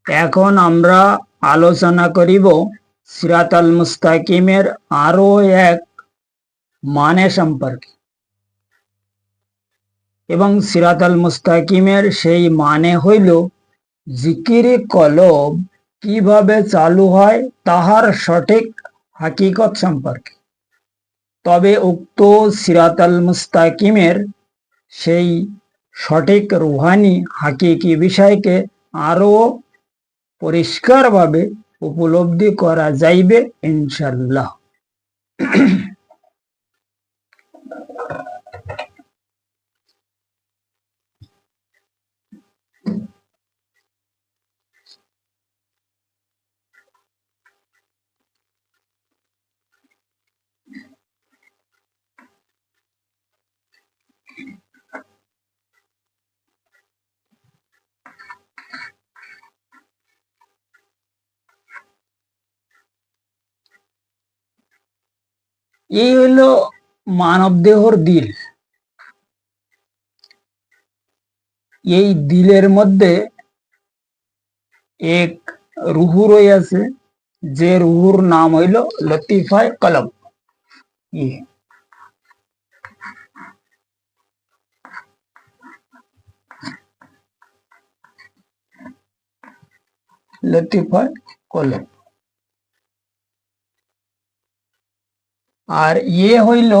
এখন আমরা আলোচনা করিব সিরাতাল মুস্তাকিমের আরো এক মানে সম্পর্কে, এবং সিরাতাল মুস্তাকিমের সেই মানে হইল জিকিরে কলব কিভাবে চালু হয় তাহার সঠিক হাকিকত সম্পর্কে। তবে উক্ত সিরাতাল মুস্তাকিমের সেই সঠিক রুহানি হাকিকি বিষয়কে আরো পরিষ্কারভাবে উপলব্ধি করা যাইবে ইনশাল্লাহ। এই হইল মানব দেহর দিল। এই দিলের মধ্যে এক রুহু রয়েছে, যে রুহুর নাম হইল লতিফায়ে কলব। লতিফায়ে কলব। আর ইয়ে হইল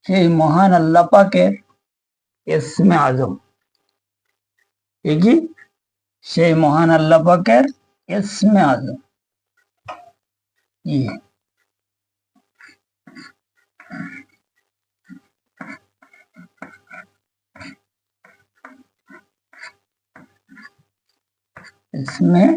সেই মহান আল্লাহ পাকের ইসমে আজম। কি সেই মহান আল্লাহ পাকের ইসমে আজম। इसमें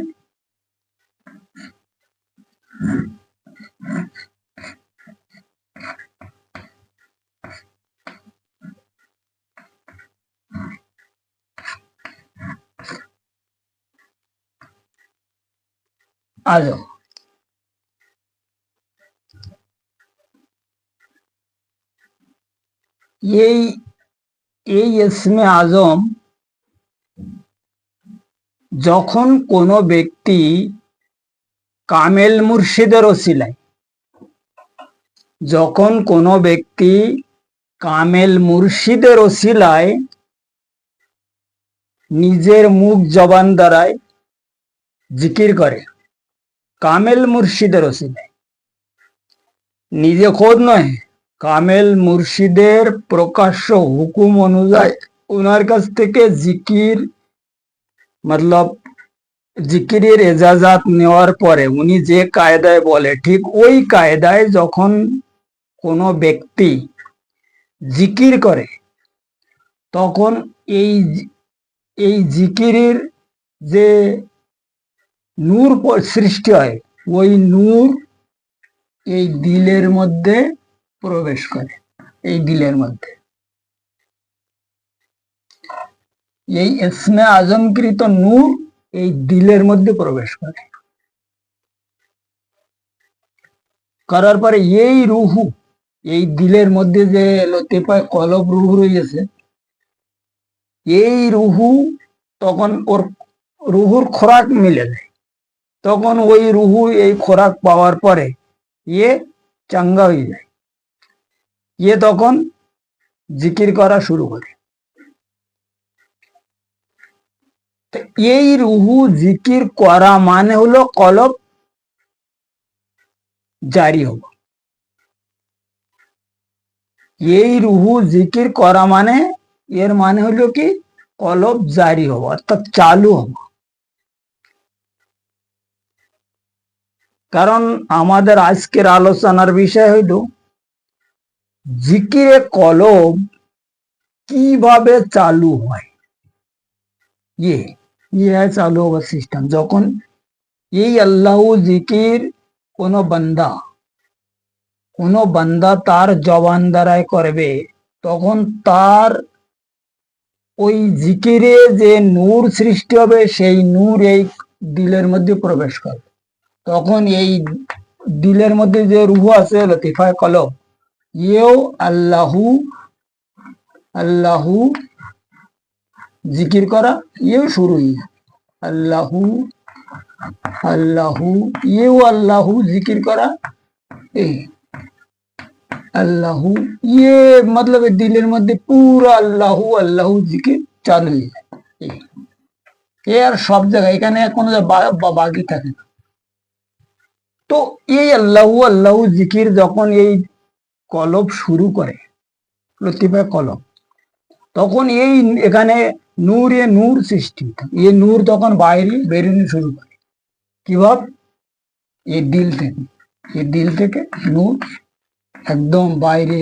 आ जाओ। এই ইসমে আজম যখন কোনো ব্যক্তি কামেল মুর্শিদের ওসিলায়, যখন কোনো ব্যক্তি কামেল মুর্শিদের ওসিলায় নিজের মুখ জবান দ্বারায় জিকির করে, কামেল মুর্শিদের ওসিলায়, নিজে খোদ নয়, কামেল মুর্শিদের প্রকাশ্য হুকুম অনুযায়ী ওনার কাছ থেকে জিকির মতলব জিকিরের এজাজাত নেওয়ার পরে উনি যে কায়দায় বলে ঠিক ওই কায়দায় যখন কোনো ব্যক্তি জিকির করে, তখন এই জিকিরের যে নূর সৃষ্টি হয়, ওই নূর এই দিলের মধ্যে প্রবেশ করে। এই দিলের মধ্যে এই ইসমে আজমকৃত নূর এই দিলের মধ্যে প্রবেশ করে, করার পরে এই রুহু, এই দিলের মধ্যে যে লতিফায়ে কলব রুহু রয়েছে, এই রুহু তখন ওর রুহুর খোরাক মিলে যায়। তখন ওই রুহু এই খোরাক পাওয়ার পরে ইয়ে চাঙ্গা হয়ে যায়, ইয়ে তখন জিকির করা শুরু করে। এই রুহু জিকির করা মানে হলো কলব জারি হওয়া। এই রুহু জিকির করা মানে এর মানে হলো কি কলব জারি হওয়া, অর্থাৎ চালু হওয়া। কারণ আমাদের আজকের আলোচনার বিষয় হইল জিকিরে কলব কিভাবে চালু হয়। ইয়ে চালু হওয়ার সিস্টেম। যখন এই আল্লাহ জিকির কোনো বান্দা তার জবান দ্বারায় করবে, তখন তার ওই জিকিরে যে নূর সৃষ্টি হবে, সেই নূর এই দিলের মধ্যে প্রবেশ করবে। তখন এই দিলের মধ্যে যে রুহু আছে লতিফায় কলব, ইয়েও আল্লাহু আল্লাহু জিকির করা, ইয়েও শুরুই আল্লাহু আল্লাহু, ইয়েও আল্লাহু জিকির করা। এই আল্লাহু ইয়ে मतलब দিলের মধ্যে পুরো আল্লাহু আল্লাহু জিকির চালু হয়ে যায়। এ আর সব জায়গায়, এখানে কোনো বাকি থাকে না। তো এই আল্লাহু আল্লাহু জিকির যখন এই কলব শুরু করে, লতিফায় কলব, তখন এই এখানে নূর সৃষ্টি, এই নূর তখন বাইরে বেরোনো শুরু করে। কিভাবে? এই দিল থেকে নূর একদম বাইরে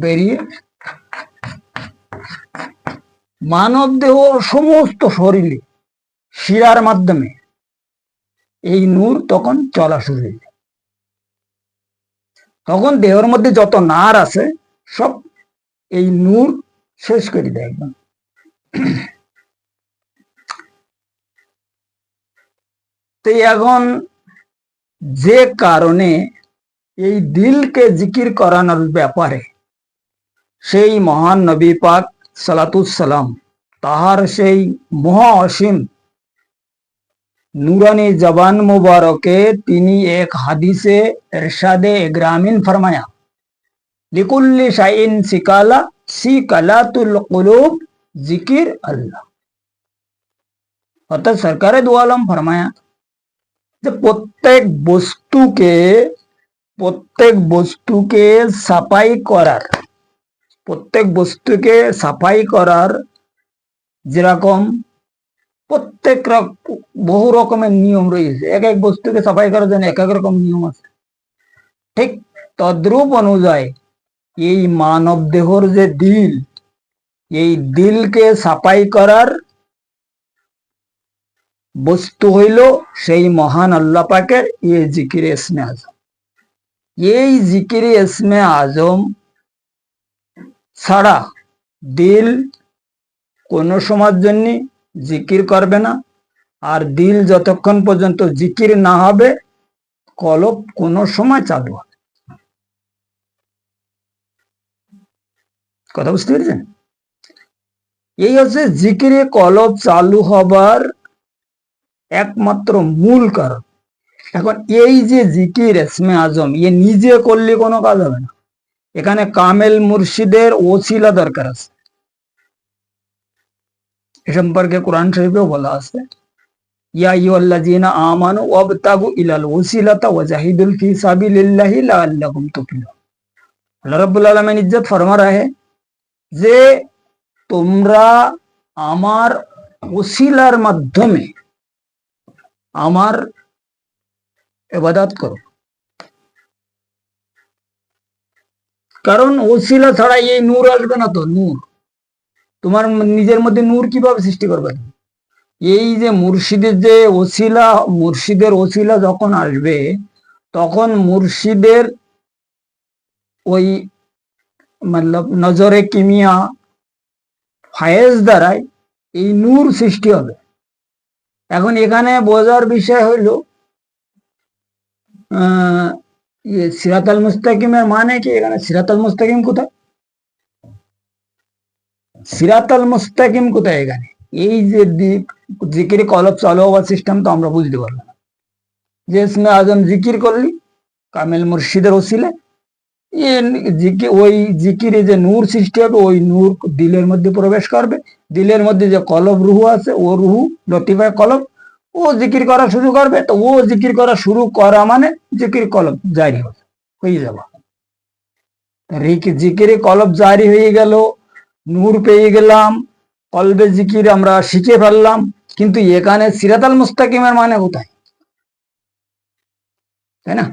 বেরিয়ে মানব দেহ সমস্ত শরীরে শিরার মাধ্যমে এই নূর তখন চলা শুরু হয়ে যায়। তখন দেহের মধ্যে যত নার আছে সব এই নূর শেষ করে দেয় একদম। তো এখন যে কারণে এই দিলকে জিকির করানোর ব্যাপারে সেই মহান নবী পাক সালাতুসালাম তাহার সেই মহা অসীম নুরানি জবান মুবারকে তিনি এক হাদিসে ইরশাদে গ্রামীণ ফরমায়া, লিকুল্লি শাইইন সিকালা সিকালাতুল কুলুব জিকির আল্লাহ। অর্থাৎ সরকারে দু আলম ফরমায়া যে প্রত্যেক বস্তুকে সাফাই করার যেরকম বহু রকমের নিয়ম রয়েছে, এক এক বস্তুকে সাফাই করার জন্য এক এক রকম নিয়ম আছে, ঠিক তদ্রূপ অনুযায়ী এই মানব দেহর যে দিল, এই দিলকে সাফাই করার বস্তু হইল সেই মহান আল্লাহ পাকের এই জিকির ইসমে আজম। এই জিকির ইসমে আজম ছাড়া দিল কোনো সময়ের জন্য জিকির করবে না। আর দিল যতক্ষণ পর্যন্ত জিকির না হবে কলব কোনো সময় চালু হবে। কথা বুঝতে পেরেছেন? এই হচ্ছে জিকিরে কলব চালু হবার একমাত্র মূল কারণ। এখন এই যে জিকির ইসমে আজম, এ নিজে করলে কোনো কাজ হবে না, এখানে কামেল মুর্শিদের ওসিলা দরকার আছে। এ সম্পর্কে কোরআন শরীফেও বলা আছে, ইয়া আইয়ুহাল্লাযীনা আমানু ওয়াবতাগু ইলাল ওসিলাতা ওয়াজাহিদুল ফি সাবিলিল্লাহি লাআল্লাকুম তুফলিহুন। আল্লাহ রাব্বুল আলামিন ইজ্জত ফরমা রাহে যে তোমরা আমার ওসিলার মাধ্যমে আমার ইবাদত করো। কারণ ওসিলা ছাড়া এই নূর আসবে না। তো নূর তোমার নিজের মধ্যে নূর কিভাবে সৃষ্টি করবে? এই যে মুর্শিদের ওসিলা যখন আসবে তখন মুর্শিদের ওই मतलब নজরে কিমিয়া ফায়েজ দ্বারাই এই নূর সৃষ্টি হবে। এখন এখানে বোঝার বিষয় হইল সিরাতাল মুস্তাকিমের মানে কি? এখানে সিরাতাল মুস্তাকিম কোথায়? সিরাতাল মুস্তাকিম কোথায় এখানে? এই যে জিকির কলব চালু হওয়ার সিস্টেম তো আমরা বুঝতে পারলাম যে ইসমে আজম জিকির করলি কামেল মুর্শিদের ওসিলে ওই জিকিরে যে নূর সৃষ্টি হবে, ওই নূর দিলের মধ্যে প্রবেশ করবে। দিলের মধ্যে যে কলব রুহু আছে, ও রুহু লতিফায় কলব, ও জিকির করা শুরু করবে। তো ও জিকির করা শুরু করা মানে জিকির কলব জারি হয়ে যাবে। জিকিরে কলব জারি হয়ে গেল, নূর পেয়ে গেলাম, কলবে জিকির আমরা শিখে ফেললাম। কিন্তু এখানে সিরাতাল মুস্তাকিমের মানে কোথায়? তাই না?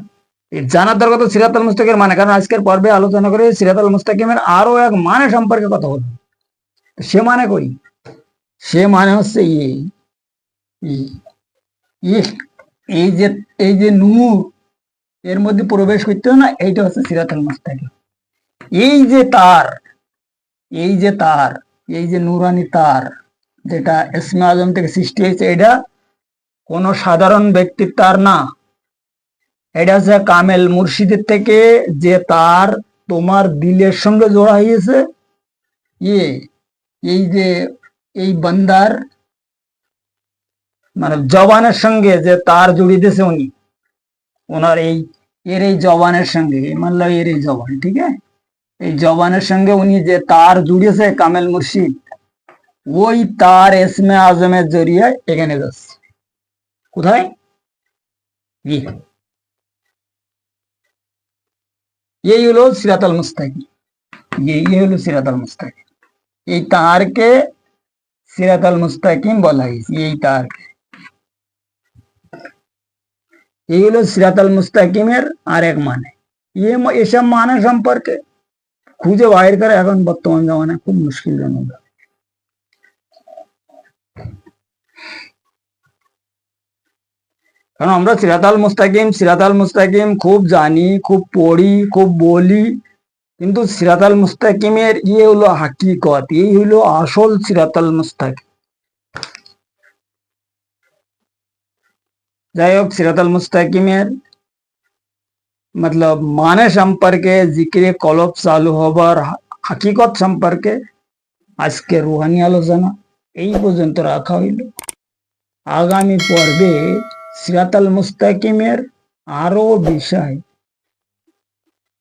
জানার দরকার তো সিরাতাল মুস্তাকিমের মানে। কারণ আজকের পর্বে আলোচনা করে সিরাতাল মুস্তাকিমের আরো এক মানে সম্পর্কে কথা বলবো। সে মানে করি, সে মানে হচ্ছে এই যে নূর এর মধ্যে প্রবেশ করতে না, এইটা হচ্ছে সিরাতাল মুস্তাকিম। এই যে নুরানি তার যেটা ইসমে আজম থেকে সৃষ্টি হয়েছে, এটা কোনো সাধারণ ব্যক্তির তার না, এটা হচ্ছে কামেল মুর্শিদের থেকে যে তার তোমার দিলের সঙ্গে জোড়া হয়েছে, ইয়ে এই যে এই বান্দার মানে জবানের সঙ্গে যে তার জড়িয়ে দিয়েছে উনি, ওনার এই জবানের সঙ্গে মানল এর এই জবান, ঠিক আছে, এই জবানের সঙ্গে উনি যে তার জুড়িয়েছে কামেল মুর্শিদ, ওই তার এসমে আজমের জরিয়ে এখানে যাচ্ছে। কোথায়? এই হলো সিরাতাল মুস্তাকিম। এই হলো সিরাতাল মুস্তাকিম। এই তারকে সিরাতাল মুস্তাকিম বলা হয়েছে। এই তারকে, এই হলো সিরাতাল মুস্তাকিমের আরেক মানে। এসব মানে সম্পর্কে খুঁজে বাইর করে এখন বর্তমান জামানায় খুব মুশকিলজনক। কারণ আমরা সিরাতাল মুস্তাকিম খুব জানি, খুব পড়ি, খুব বলি, কিন্তু সিরাতাল মুস্তাকিমের হলো হাকিকত, এই হলো আসল সিরাতাল মুস্তাকিম। যাই হোক, সিরাতাল মুস্তাকিমের মতলব মানে সম্পর্কে, জিক্রে কলব চালু হবার হাকিকত সম্পর্কে আজকে রুহানি আলোচনা এই পর্যন্ত রাখা হইল। আগামী পর্বে সিরাতাল মুস্তাকিমের আরো বিষয়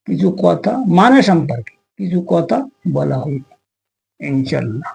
কিছু কথা মানে সম্পর্কে কিছু কথা বলা হইল ইনশাল্লাহ।